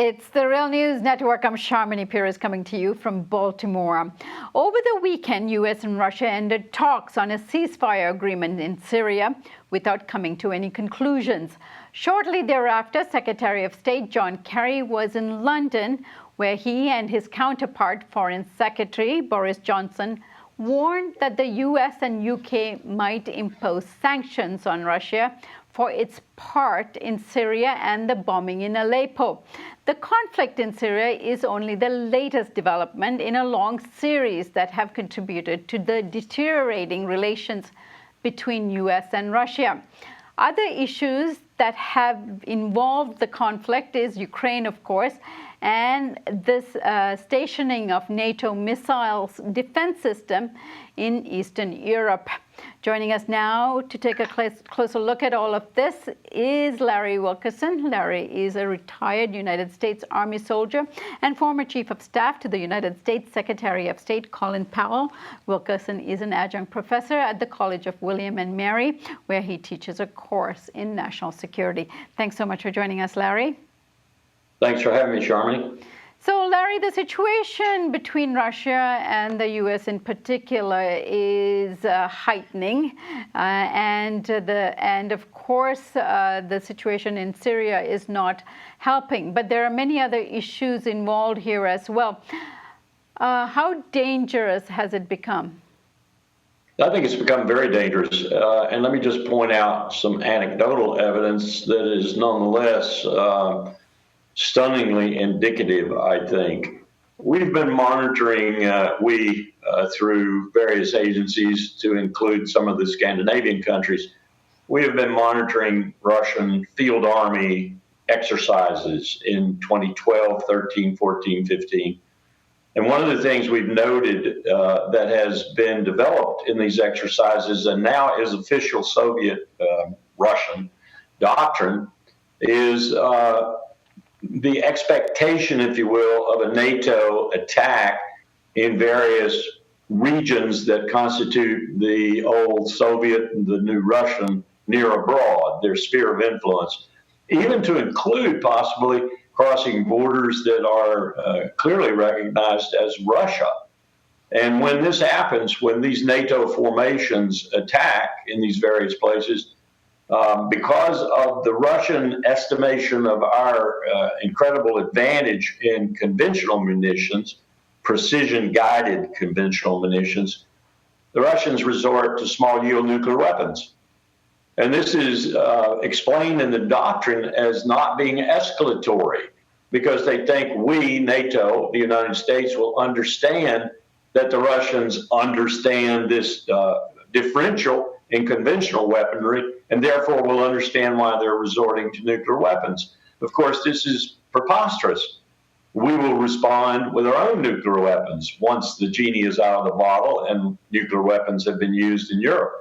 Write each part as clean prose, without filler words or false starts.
It's the Real News Network. I'm Sharmini Pires coming to you from Baltimore. Over the weekend, U.S. and Russia ended talks on a ceasefire agreement in Syria without coming to any conclusions. Shortly thereafter, Secretary of State John Kerry was in London, where he and his counterpart, Foreign Secretary Boris Johnson, warned that the U.S. and U.K. might impose sanctions on Russia for its part in Syria and the bombing in Aleppo. The conflict in Syria is only the latest development in a long series that have contributed to the deteriorating relations between U.S. and Russia. Other issues that have involved the conflict is Ukraine, of course, and this stationing of NATO missiles defense system in Eastern Europe. Joining us now to take a closer look at all of this is Larry Wilkerson. Larry is a retired United States Army soldier and former Chief of Staff to the United States Secretary of State Colin Powell. Wilkerson is an adjunct professor at the College of William and Mary, where he teaches a course in national security. Thanks so much for joining us, Larry. Thanks for having me, Sharmini. So, Larry, the situation between Russia and the U.S. in particular is heightening, and of course, the situation in Syria is not helping. But there are many other issues involved here as well. How dangerous has it become? I think it's become very dangerous. And let me just point out some anecdotal evidence that is nonetheless stunningly indicative, I think. We've been monitoring, through various agencies, to include some of the Scandinavian countries, we have been monitoring Russian field army exercises in 2012, 13, 14, 15. And one of the things we've noted that has been developed in these exercises, and now is official Soviet Russian doctrine, is the expectation, if you will, of a NATO attack in various regions that constitute the old Soviet and the new Russian near abroad, their sphere of influence, even to include possibly crossing borders that are clearly recognized as Russia. And when this happens, when these NATO formations attack in these various places, because of the Russian estimation of our incredible advantage in conventional munitions, precision-guided conventional munitions, the Russians resort to small-yield nuclear weapons. And this is explained in the doctrine as not being escalatory, because they think we, NATO, the United States, will understand that the Russians understand this differential in conventional weaponry, and therefore will understand why they're resorting to nuclear weapons. Of course, this is preposterous. We will respond with our own nuclear weapons once the genie is out of the bottle and nuclear weapons have been used in Europe.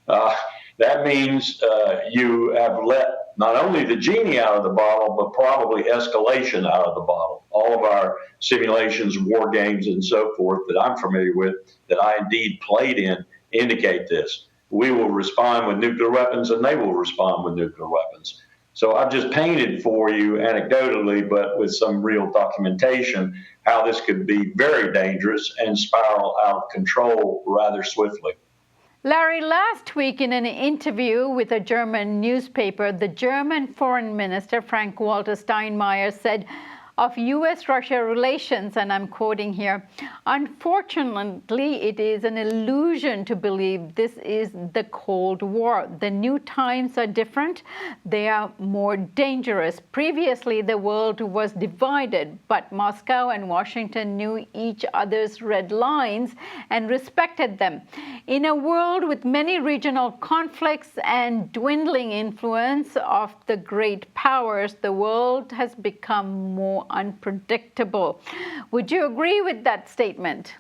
That means you have let not only the genie out of the bottle, but probably escalation out of the bottle. All of our simulations, war games, and so forth that I'm familiar with, that I indeed played in, indicate this. We will respond with nuclear weapons, and they will respond with nuclear weapons. So I've just painted for you anecdotally, but with some real documentation, how this could be very dangerous and spiral out of control rather swiftly. Larry, last week in an interview with a German newspaper, the German Foreign Minister, Frank-Walter Steinmeier, said of U.S.-Russia relations, and I'm quoting here, "Unfortunately, it is an illusion to believe this is the Cold War. The new times are different. They are more dangerous. Previously, the world was divided, but Moscow and Washington knew each other's red lines and respected them. In a world with many regional conflicts and dwindling influence of the great powers, the world has become more unpredictable." Would you agree with that statement?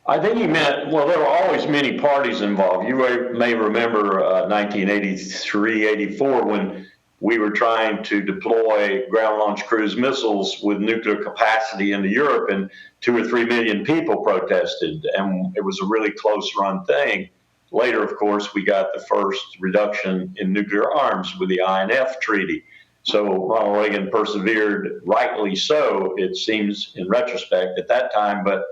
I think he meant, well, there were always many parties involved. You may remember 1983, 84, when we were trying to deploy ground-launched cruise missiles with nuclear capacity into Europe, and 2 or 3 million people protested, and it was a really close-run thing. Later, of course, we got the first reduction in nuclear arms with the INF Treaty. So Ronald Reagan persevered, rightly so, it seems in retrospect at that time, but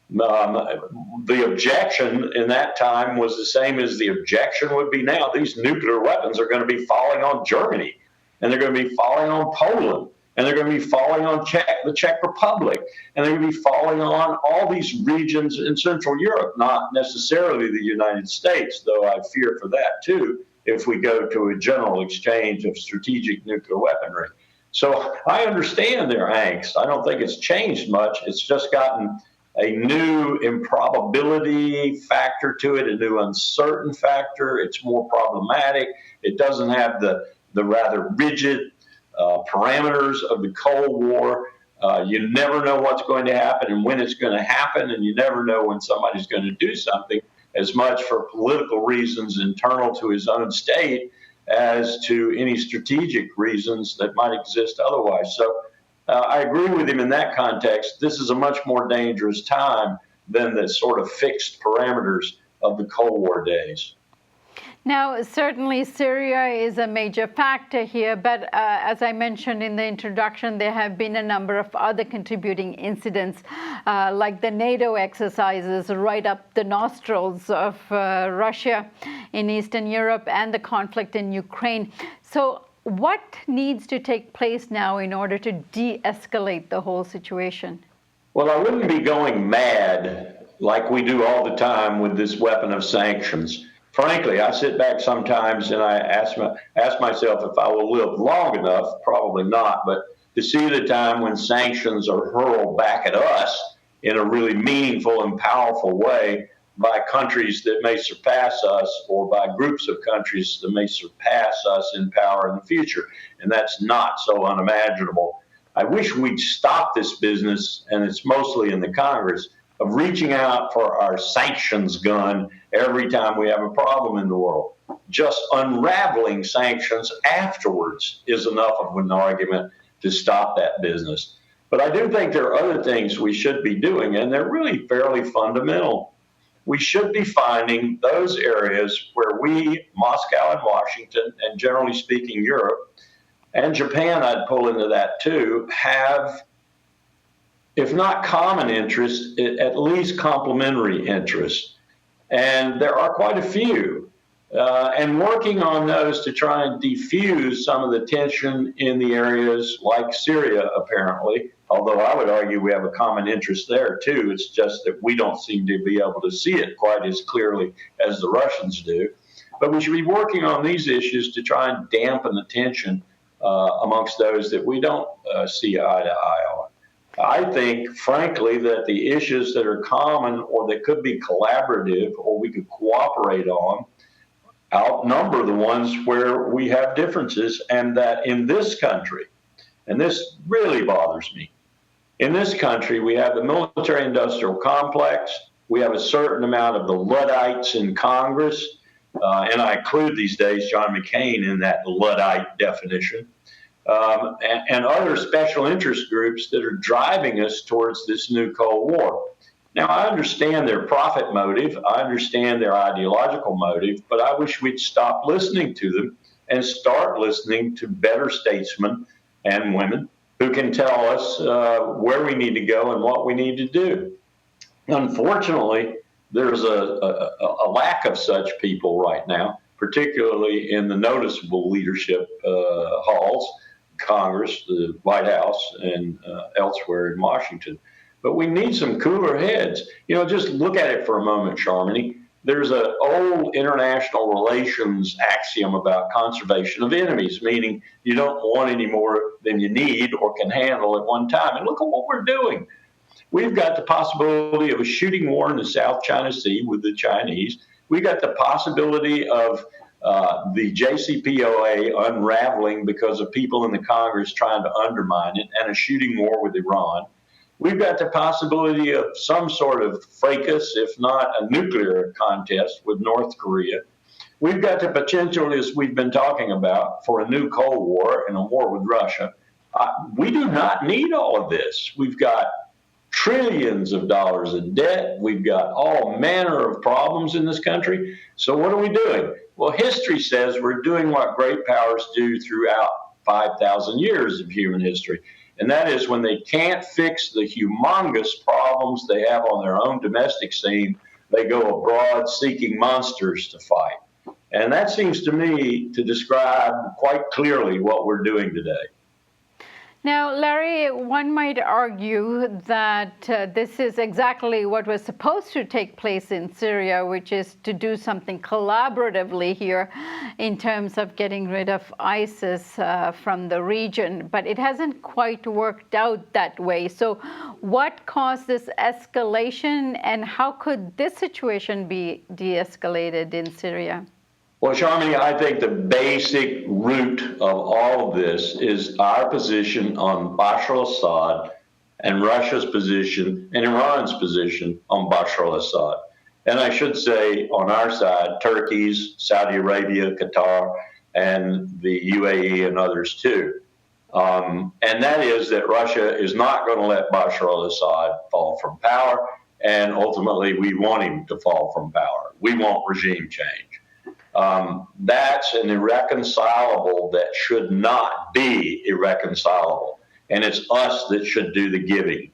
the objection in that time was the same as the objection would be now. These nuclear weapons are going to be falling on Germany, and they're going to be falling on Poland, and they're going to be falling on the Czech Republic, and they're going to be falling on all these regions in Central Europe, not necessarily the United States, though I fear for that too, if we go to a general exchange of strategic nuclear weaponry. So I understand their angst. I don't think it's changed much. It's just gotten a new improbability factor to it, a new uncertain factor. It's more problematic. It doesn't have the rather rigid parameters of the Cold War. You never know what's going to happen and when it's going to happen, and you never know when somebody's going to do something, as much for political reasons internal to his own state as to any strategic reasons that might exist otherwise. So I agree with him in that context. This is a much more dangerous time than the sort of fixed parameters of the Cold War days. Now, certainly Syria is a major factor here, but as I mentioned in the introduction, there have been a number of other contributing incidents, like the NATO exercises right up the nostrils of Russia in Eastern Europe and the conflict in Ukraine. So what needs to take place now in order to de-escalate the whole situation? Well, I wouldn't be going mad like we do all the time with this weapon of sanctions. Frankly, I sit back sometimes and I ask myself if I will live long enough, probably not, but to see the time when sanctions are hurled back at us in a really meaningful and powerful way by countries that may surpass us, or by groups of countries that may surpass us in power in the future. And that's not so unimaginable. I wish we'd stop this business, and it's mostly in the Congress, of reaching out for our sanctions gun every time we have a problem in the world. Just unraveling sanctions afterwards is enough of an argument to stop that business. But I do think there are other things we should be doing, and they're really fairly fundamental. We should be finding those areas where we, Moscow and Washington, and generally speaking Europe, and Japan I'd pull into that too, have, if not common interests, at least complementary interests. And there are quite a few. And working on those to try and defuse some of the tension in the areas like Syria, apparently, although I would argue we have a common interest there too. It's just that we don't seem to be able to see it quite as clearly as the Russians do. But we should be working on these issues to try and dampen the tension amongst those that we don't see eye to eye on. I think, frankly, that the issues that are common or that could be collaborative or we could cooperate on outnumber the ones where we have differences, and that in this country, and this really bothers me, in this country we have the military-industrial complex, we have a certain amount of the Luddites in Congress, and I include these days John McCain in that Luddite definition, and other special interest groups that are driving us towards this new Cold War. Now, I understand their profit motive, I understand their ideological motive, but I wish we'd stop listening to them and start listening to better statesmen and women who can tell us where we need to go and what we need to do. Unfortunately, there's a lack of such people right now, particularly in the noticeable leadership halls, Congress, the White House, and elsewhere in Washington. But we need some cooler heads. You know, just look at it for a moment, Sharmini. There's an old international relations axiom about conservation of enemies, meaning you don't want any more than you need or can handle at one time. And look at what we're doing. We've got the possibility of a shooting war in the South China Sea with the Chinese. We've got the possibility of the JCPOA unraveling because of people in the Congress trying to undermine it, and a shooting war with Iran. We've got the possibility of some sort of fracas, if not a nuclear contest with North Korea. We've got the potential, as we've been talking about, for a new Cold War and a war with Russia. We do not need all of this. We've got trillions of dollars in debt. We've got all manner of problems in this country. So what are we doing? Well, history says we're doing what great powers do throughout 5,000 years of human history. And that is when they can't fix the humongous problems they have on their own domestic scene, they go abroad seeking monsters to fight. And that seems to me to describe quite clearly what we're doing today. Now, Larry, one might argue that this is exactly what was supposed to take place in Syria, which is to do something collaboratively here in terms of getting rid of ISIS from the region. But it hasn't quite worked out that way. So what caused this escalation, and how could this situation be de-escalated in Syria? Well, Sharmini, I think the basic root of all of this is our position on Bashar al-Assad and Russia's position and Iran's position on Bashar al-Assad. And I should say on our side, Turkey's, Saudi Arabia, Qatar, and the UAE and others too. And that is that Russia is not going to let Bashar al-Assad fall from power, and ultimately we want him to fall from power. We want regime change. That's an irreconcilable that should not be irreconcilable. And it's us that should do the giving.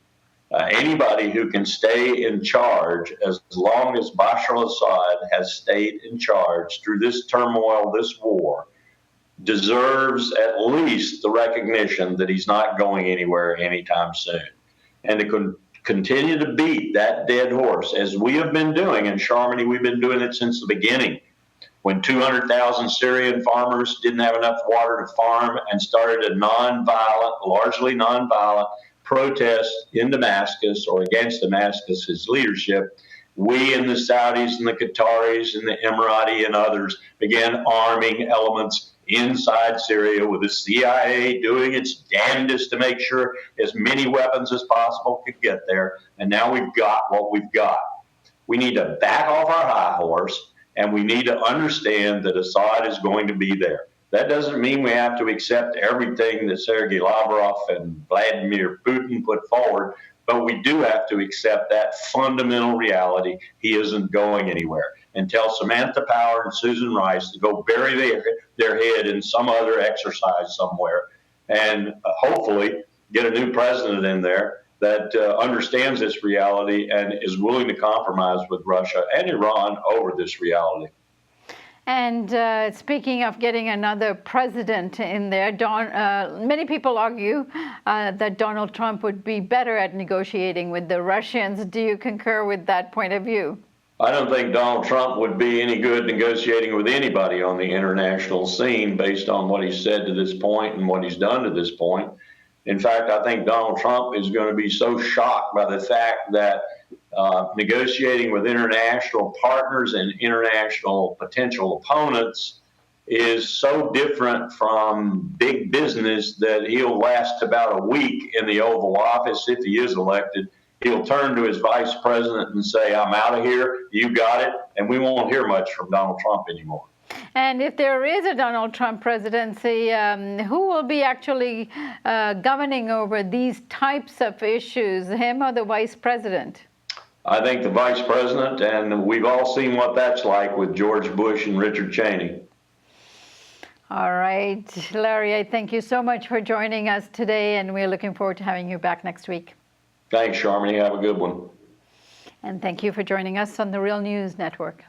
Anybody who can stay in charge, as long as Bashar al-Assad has stayed in charge through this turmoil, this war, deserves at least the recognition that he's not going anywhere anytime soon. And to continue to beat that dead horse, as we have been doing, and Sharmini, we've been doing it since the beginning, when 200,000 Syrian farmers didn't have enough water to farm and started a largely nonviolent protest in Damascus or against Damascus's leadership, we and the Saudis and the Qataris and the Emirati and others began arming elements inside Syria, with the CIA doing its damnedest to make sure as many weapons as possible could get there. And now we've got what we've got. We need to back off our high horse, and we need to understand that Assad is going to be there. That doesn't mean we have to accept everything that Sergei Lavrov and Vladimir Putin put forward, but we do have to accept that fundamental reality: he isn't going anywhere. And tell Samantha Power and Susan Rice to go bury their head in some other exercise somewhere, and hopefully get a new president in there that understands this reality and is willing to compromise with Russia and Iran over this reality. And speaking of getting another president in there, many people argue that Donald Trump would be better at negotiating with the Russians. Do you concur with that point of view? I don't think Donald Trump would be any good negotiating with anybody on the international scene based on what he's said to this point and what he's done to this point. In fact, I think Donald Trump is going to be so shocked by the fact that negotiating with international partners and international potential opponents is so different from big business that he'll last about a week in the Oval Office if he is elected. He'll turn to his vice president and say, "I'm out of here, you got it," and we won't hear much from Donald Trump anymore. And if there is a Donald Trump presidency, who will be actually governing over these types of issues, him or the vice president? I think the vice president, and we've all seen what that's like with George Bush and Richard Cheney. All right. Larry, I thank you so much for joining us today, and we're looking forward to having you back next week. Thanks, Sharmini. Have a good one. And thank you for joining us on the Real News Network.